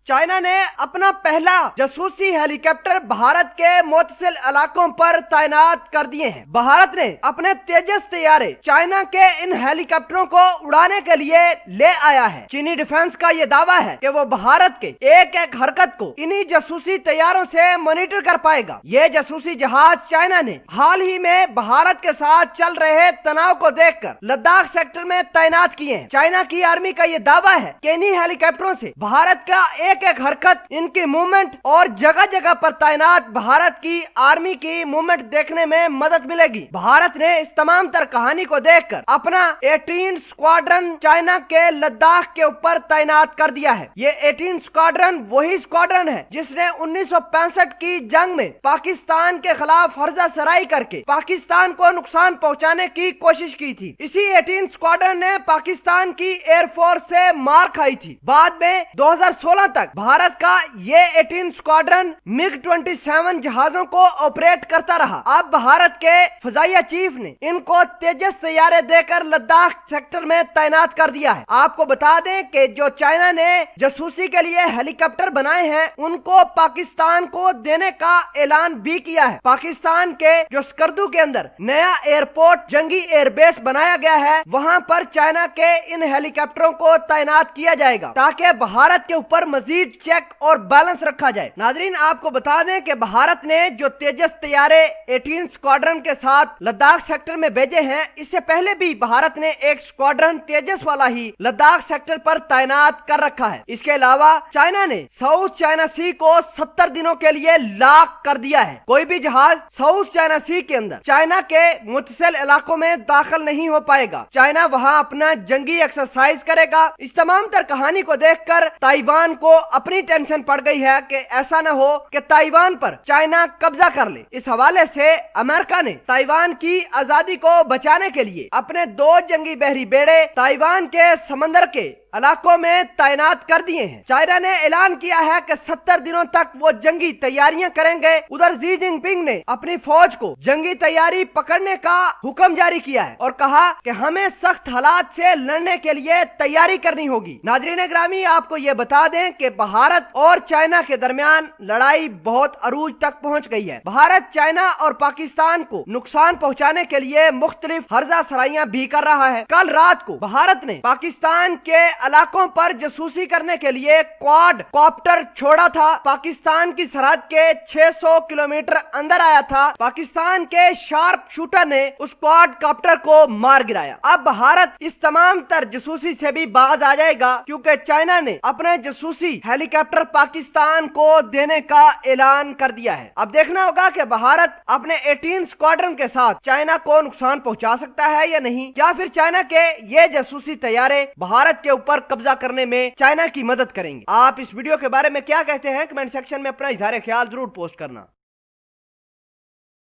China ने अपना पहला जासूसी हेलीकॉप्टर भारत के मुतसिल इलाकों पर तैनात कर दिए हैं। भारत ने अपने तेजस तैयारे चाइना के इन हेलीकॉप्टरों को उड़ाने के लिए ले आया है। चीनी डिफेंस का ये दावा है कि वो भारत के एक एक हरकत को इन्हीं जासूसी तैयारों से मॉनिटर कर पाएगा। ये जासूसी जहाज चाइना ने हाल ही में भारत के साथ चल रहे तनाव को देखकर लद्दाख सेक्टर में तैनात किए हैं। चाइना की आर्मी का ये दावा है कि इन्हीं हेलीकॉप्टरों से भारत का एक एक हरकत, इनकी मूवमेंट और जगह जगह पर तैनात भारत की आर्मी की मूवमेंट देखने में मदद मिलेगी। भारत ने इस तमाम तर कहानी को देखकर अपना 18 स्क्वाड्रन चाइना के लद्दाख के ऊपर तैनात कर दिया है। ये 18 स्क्वाड्रन वही स्क्वाड्रन है जिसने 1965 की जंग में पाकिस्तान के खिलाफ हर्जा सराई करके पाकिस्तान को नुकसान पहुंचाने की कोशिश की थी। इसी 18 स्क्वाड्रन ने पाकिस्तान की एयरफोर्स से मार खाई थी। बाद में 2016 तक भारत का ये 18 स्क्वाड्रन MiG-27 जहाजों को ऑपरेट करता रहा। अब भारत के फजाइया चीफ ने इनको तेजस तैयारे देकर लद्दाख सेक्टर में तैनात कर दिया है। आपको बता दें कि जो चाइना ने जासूसी के लिए हेलीकॉप्टर बनाए हैं उनको पाकिस्तान को देने का ऐलान भी किया है। पाकिस्तान के जो स्कर्दू के अंदर नया एयरपोर्ट जंगी एयरबेस बनाया गया है, वहां पर चाइना के इन हेलीकॉप्टरों को तैनात किया जाएगा ताकि भारत के ऊपर मजीद चेक और बैलेंस रखा जाए। नाजरीन, आपको बता दें कि भारत ने जो तेजस तैयारे 18 स्क्वाड्रन के साथ लद्दाख सेक्टर में भेजे हैं, इससे पहले भी भारत ने एक स्क्वाड्रन तेजस वाला ही लद्दाख सेक्टर पर तैनात कर रखा है। इसके अलावा चाइना ने साउथ चाइना सी को 70 दिनों के लिए लॉक कर दिया है। कोई भी जहाज साउथ चाइना सी के अंदर चाइना के मुतसिल इलाकों में दाखिल नहीं हो पाएगा। चाइना वहां अपना जंगी एक्सरसाइज करेगा। इस तमाम तर कहानी को देखकर ताइवान को अपनी टेंशन पड़ गई है कि ऐसा न हो कि ताइवान पर चाइना कब्जा कर ले। इस हवाले से अमेरिका ने ताइवान की आजादी को बचाने के लिए अपने 2 जंगी बहरी बेड़े ताइवान के समंदर के इलाकों में तैनात कर दिए हैं। चाइना ने ऐलान किया है कि 70 दिनों तक वो जंगी तैयारियां करेंगे। उधर शी जिनपिंग ने अपनी फौज को जंगी तैयारी पकड़ने का हुक्म जारी किया है और कहा कि हमें सख्त हालात से लड़ने के लिए तैयारी करनी होगी। नाजरीन ग्रामी, आपको ये बता दें कि भारत और चाइना के दरमियान लड़ाई बहुत अरूज तक पहुंच गई है। भारत चाइना और पाकिस्तान को नुकसान पहुंचाने के लिए मुख्तलिफ हर्जा सराइयां भी कर रहा है। कल रात को भारत ने पाकिस्तान के इलाकों पर जासूसी करने के लिए क्वाड कॉप्टर छोड़ा था। पाकिस्तान की सरहद के 600 किलोमीटर अंदर आया था। पाकिस्तान के शार्प शूटर ने उस क्वाड कॉप्टर को मार गिराया। अब भारत इस तमाम तर जासूसी से भी बाज आ जाएगा क्योंकि चाइना ने अपने जासूसी हेलीकॉप्टर पाकिस्तान को देने का ऐलान कर दिया है। अब देखना होगा कि भारत अपने 18 स्क्वाड्रन के साथ चाइना को नुकसान पहुंचा सकता है या नहीं, या फिर चाइना के ये जासूसी तैयारे भारत के ऊपर कब्जा करने में चाइना की मदद करेंगे। आप इस वीडियो के बारे में क्या कहते हैं? कमेंट सेक्शन में अपना इजहार ख्याल जरूर पोस्ट करना।